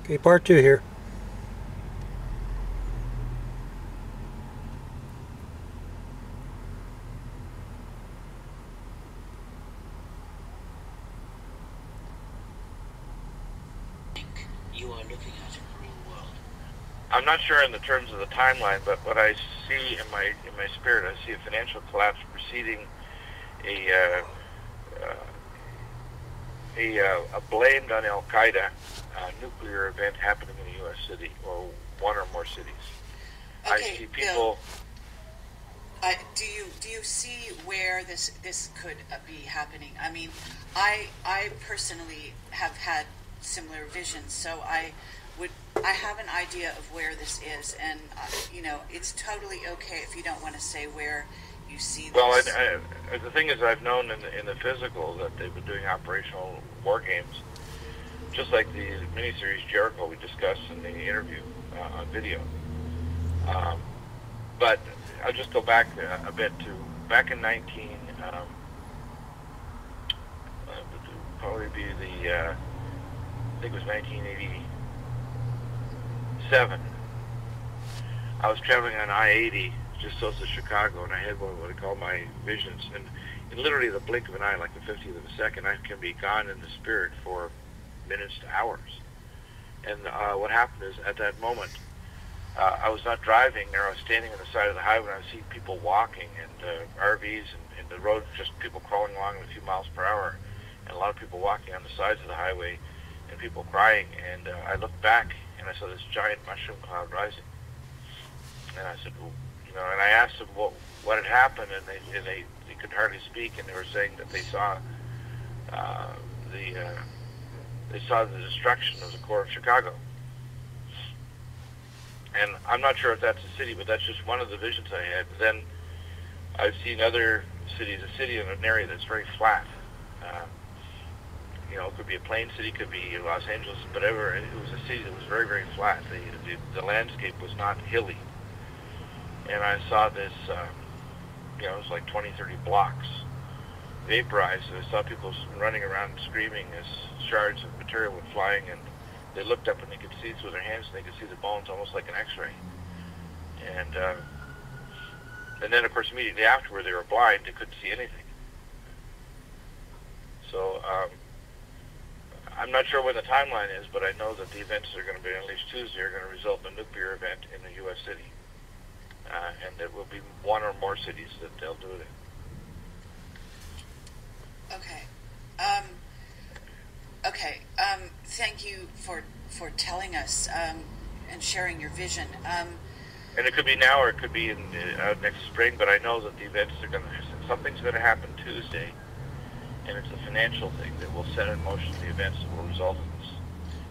Okay, part two here. You are looking at in the real world. I'm not sure in the terms of the timeline, but what I see in my spirit, I see a financial collapse preceding a blamed on Al Qaeda nuclear event happening in a U.S. city or one or more cities. Okay, I see Bill, people. do you see where this could be happening? I mean, I personally have had similar visions, so I have an idea of where this is, and you know, it's totally okay if you don't want to say where you see Well, this. the thing is, I've known in the physical that they've been doing operational war games, just like the miniseries Jericho we discussed in the interview on video. Um, but I'll just go back a bit to back in 19. Probably be the I think it was 1987. I was traveling on I-80 just south of Chicago, and I had what I call my visions. And in literally the blink of an eye, like the 50th of a second, I can be gone in the spirit for minutes to hours. And what happened is, at that moment, I was not driving there. I was standing on the side of the highway, and I was seeing people walking, and RVs, and the road, just people crawling along at a few miles per hour, and a lot of people walking on the sides of the highway, and people crying. And I looked back, and I saw this giant mushroom cloud rising. And I said, well, you know, and I asked them what had happened, and they could hardly speak, and they were saying that they saw the destruction of the core of Chicago. And I'm not sure if that's a city, but that's just one of the visions I had. Then I've seen other cities, a city in an area that's very flat. You know, it could be a plain city, could be Los Angeles, whatever. It was a city that was very, very flat. The landscape was not hilly. And I saw this, you know, it was like 20, 30 blocks vaporized. And I saw people running around screaming as shards of material were flying, and they looked up and they could see through their hands, and they could see the bones almost like an X-ray. And then, of course, immediately afterward, they were blind. They couldn't see anything. So I'm not sure when the timeline is, but I know that the events that are going to be unleashed Tuesday are going to result in a nuclear event in the U.S. city. And there will be one or more cities that they'll do it Okay. Okay. Thank you for telling us and sharing your vision. and it could be now or it could be in next spring, but I know that the events are going to, something's going to happen Tuesday, and it's a financial thing that will set in motion the events that will result in this.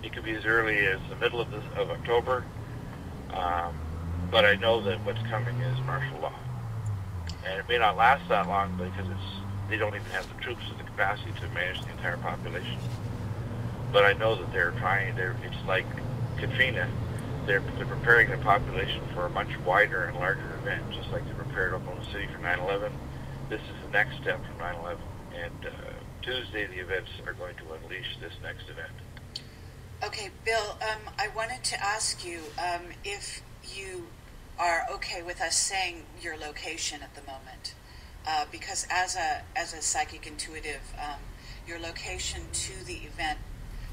It could be as early as the middle of October, but I know that what's coming is martial law. And it may not last that long because they don't even have the troops or the capacity to manage the entire population. But I know that they're trying, it's like Katrina, they're preparing the population for a much wider and larger event, just like they prepared Oklahoma City for 9/11. This is the next step from 9/11. And Tuesday, the events are going to unleash this next event. Okay, Bill, I wanted to ask you if you are okay with us saying your location at the moment, because as a psychic intuitive, your location to the event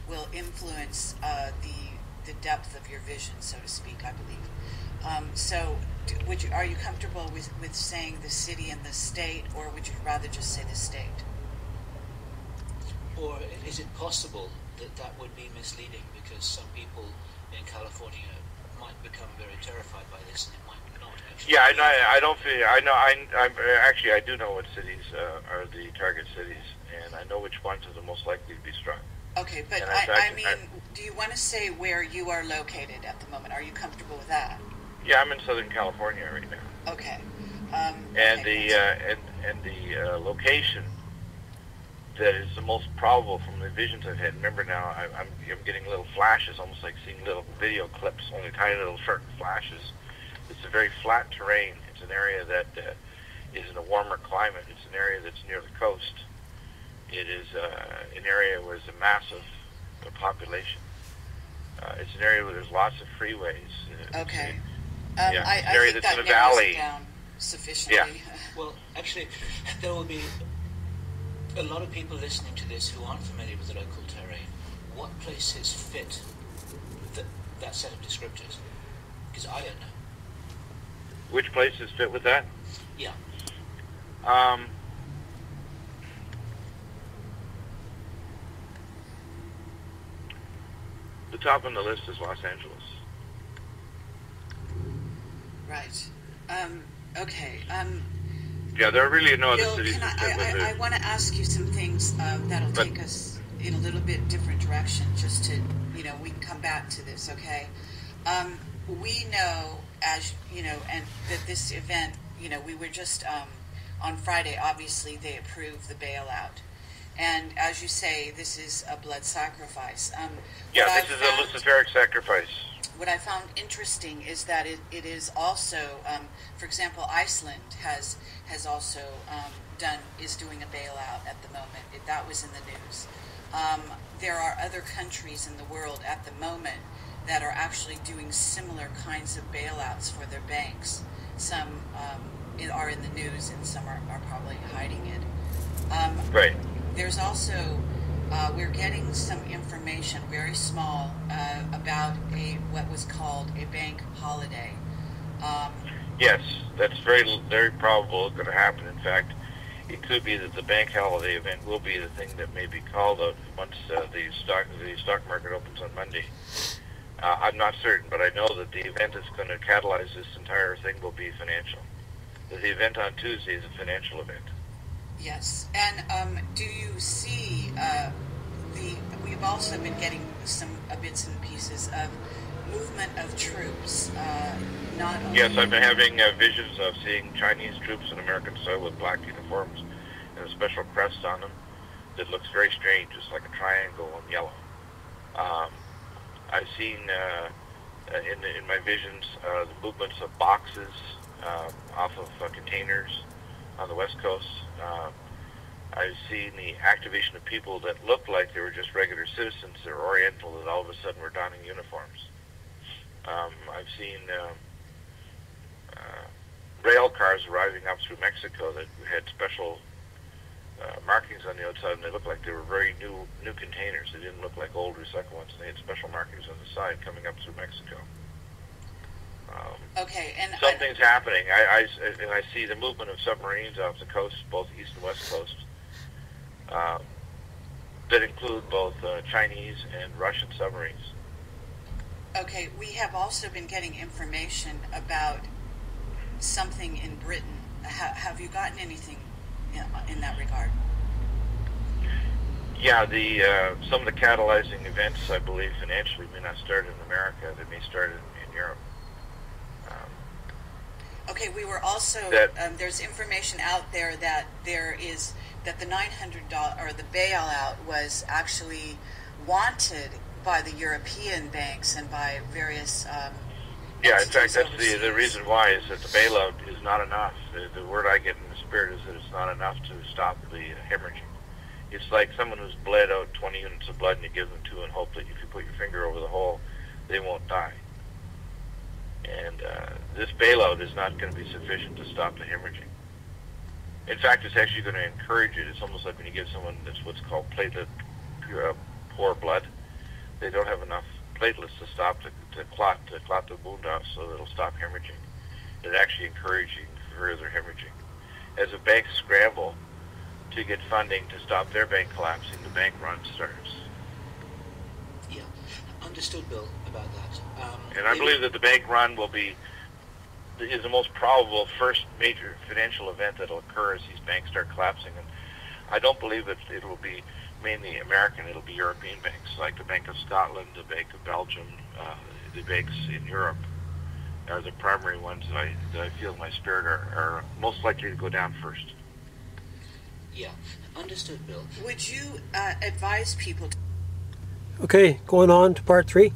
will influence the depth of your vision, so to speak, I believe. So, are you comfortable with saying the city and the state, or would you rather just say the state? Or is it possible that would be misleading, because some people in California might become very terrified by this, and it might not actually. Yeah, I don't feel. I do know what cities are the target cities, and I know which ones are the most likely to be struck. Okay, but I mean, do you want to say where you are located at the moment? Are you comfortable with that? Yeah, I'm in Southern California right now. Okay. And okay, the location that is the most probable from the visions I've had. Remember now, I'm getting little flashes, almost like seeing little video clips, only tiny little short flashes. It's a very flat terrain. It's an area that is in a warmer climate. It's an area that's near the coast. It is an area where there's a massive population. It's an area where there's lots of freeways. Okay. Yeah, I it's an area think that's that in a valley. down sufficiently. Yeah. Well, actually, there will be a lot of people listening to this who aren't familiar with the local terrain. What places fit that set of descriptors? Because I don't know. Which places fit with that? Yeah. The top on the list is Los Angeles. Right. Okay. Yeah, there are really no other Bill, cities that fit with I it. want to ask you some things that'll take us in a little bit different direction, just to, we can come back to this, okay? We know, as, and that this event, we were just, on Friday, obviously, they approved the bailout. And as you say, this is a blood sacrifice. Yeah, this is a luciferic sacrifice. What I found interesting is that it is also, for example, Iceland has also is doing a bailout at the moment. That was in the news. There are other countries in the world at the moment that are actually doing similar kinds of bailouts for their banks. Some are in the news, and some are probably hiding it. Right. There's also, we're getting some information, very small, about what was called a bank holiday. Yes, that's very probable going to happen. In fact, it could be that the bank holiday event will be the thing that may be called out once the stock market opens on Monday. I'm not certain, but I know that the event that's going to catalyze this entire thing will be financial. The event on Tuesday is a financial event. Yes, and do you see we've also been getting some bits and pieces of movement of troops, not only... Yes, I've been having visions of seeing Chinese troops in American soil with black uniforms and a special crest on them that looks very strange, just like a triangle in yellow. I've seen in my visions the movements of boxes off of containers on the West Coast. I've seen the activation of people that looked like they were just regular citizens. They're Oriental, that all of a sudden were donning uniforms. I've seen rail cars arriving up through Mexico that had special markings on the outside, and they looked like they were very new containers. They didn't look like old recycled ones, and they had special markings on the side coming up through Mexico. Okay, and something's happening. I see the movement of submarines off the coast, both east and west coast, that include both Chinese and Russian submarines. Okay, we have also been getting information about something in Britain. Have you gotten anything in that regard? Yeah, some of the catalyzing events, I believe, financially may not start in America. They may start in Europe. Okay, we were also there's information out there that the $900 or the bailout was actually wanted by the European banks and by various yeah, in fact, that's the reason why, is that the bailout is not enough. The word I get in the spirit is that it's not enough to stop the hemorrhaging. It's like someone who's bled out 20 units of blood and you give them 2 and hope that if you put your finger over the hole, they won't die. And this bailout is not going to be sufficient to stop the hemorrhaging. In fact, it's actually going to encourage it. It's almost like when you give someone that's what's called platelet poor blood. They don't have enough platelets to stop to clot the wound off, so it'll stop hemorrhaging. It's actually encouraging further hemorrhaging. As the banks scramble to get funding to stop their bank collapsing, the bank run starts. Yeah, understood, Bill, about that. And I believe that the bank run is the most probable first major financial event that will occur as these banks start collapsing. And I don't believe that it will be mainly American. It'll be European banks, like the Bank of Scotland, the Bank of Belgium, the banks in Europe are the primary ones that I feel in my spirit are most likely to go down first. Yeah, understood, Bill. Would you advise people Okay, going on to part 3.